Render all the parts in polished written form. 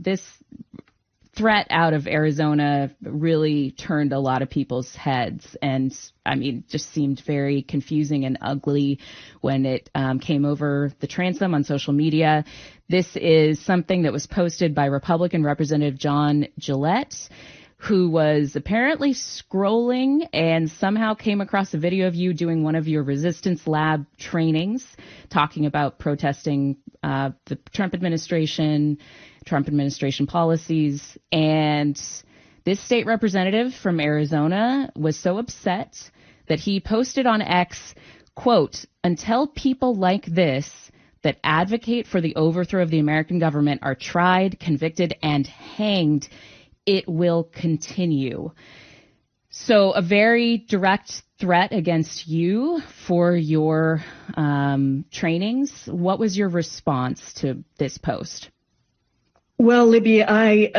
this threat out of Arizona really turned a lot of people's heads, and I mean, just seemed very confusing and ugly when it came over the transom on social media. This is something that was posted by Republican Representative John Gillette, who was apparently scrolling and somehow came across a video of you doing one of your resistance lab trainings, talking about protesting the Trump administration policies. And this state representative from Arizona was so upset that he posted on X, quote, "Until people like this that advocate for the overthrow of the American government are tried, convicted, and hanged, it will continue." So a very direct threat against you for your trainings. What was your response to this post? Well, Libby, I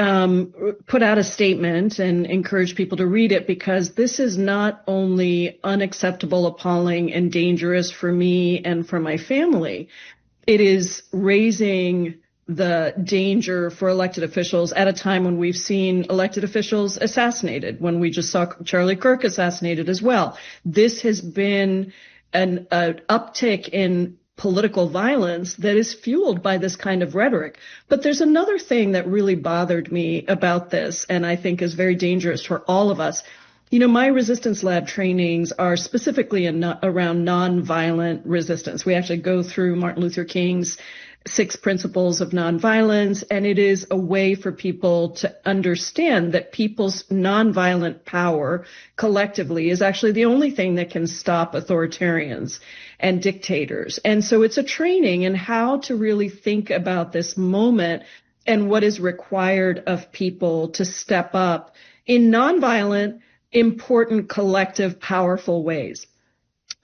put out a statement and encourage people to read it, because this is not only unacceptable, appalling, and dangerous for me and for my family. It is raising the danger for elected officials at a time when we've seen elected officials assassinated, when we just saw Charlie Kirk assassinated as well. This has been an uptick in political violence that is fueled by this kind of rhetoric. But there's another thing that really bothered me about this, and I think is very dangerous for all of us. You know, my resistance lab trainings are specifically around nonviolent resistance. We actually go through Martin Luther King's 6 principles of nonviolence, and it is a way for people to understand that people's nonviolent power collectively is actually the only thing that can stop authoritarians and dictators. And so it's a training in how to really think about this moment and what is required of people to step up in nonviolent, important, collective, powerful ways.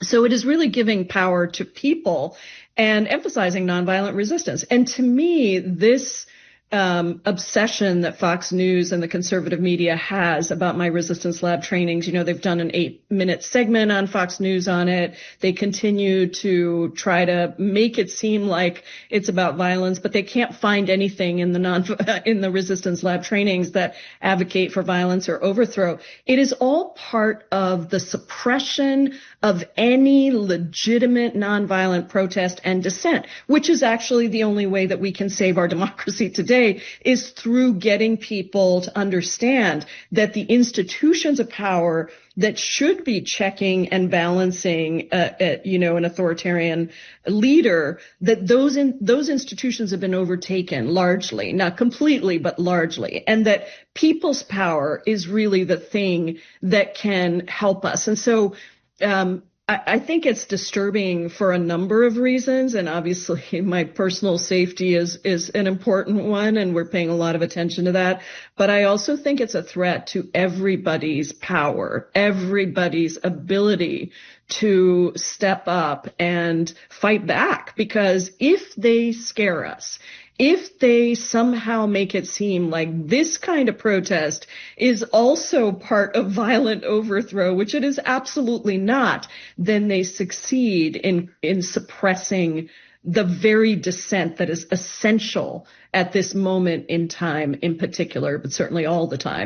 So it is really giving power to people and emphasizing nonviolent resistance. And to me, this obsession that Fox News and the conservative media has about my resistance lab trainings, you know, they've done an 8-minute segment on Fox News on it. They continue to try to make it seem like it's about violence, but they can't find anything in the resistance lab trainings that advocate for violence or overthrow. It is all part of the suppression of any legitimate nonviolent protest and dissent, which is actually the only way that we can save our democracy today, is through getting people to understand that the institutions of power that should be checking and balancing, an authoritarian leader, that those institutions have been overtaken largely, not completely, but largely, and that people's power is really the thing that can help us. And so, I think it's disturbing for a number of reasons, and obviously my personal safety is an important one, and we're paying a lot of attention to that. But I also think it's a threat to everybody's power, everybody's ability to step up and fight back, because if they scare us, if they somehow make it seem like this kind of protest is also part of violent overthrow, which it is absolutely not, then they succeed in suppressing the very dissent that is essential at this moment in time in particular, but certainly all the time.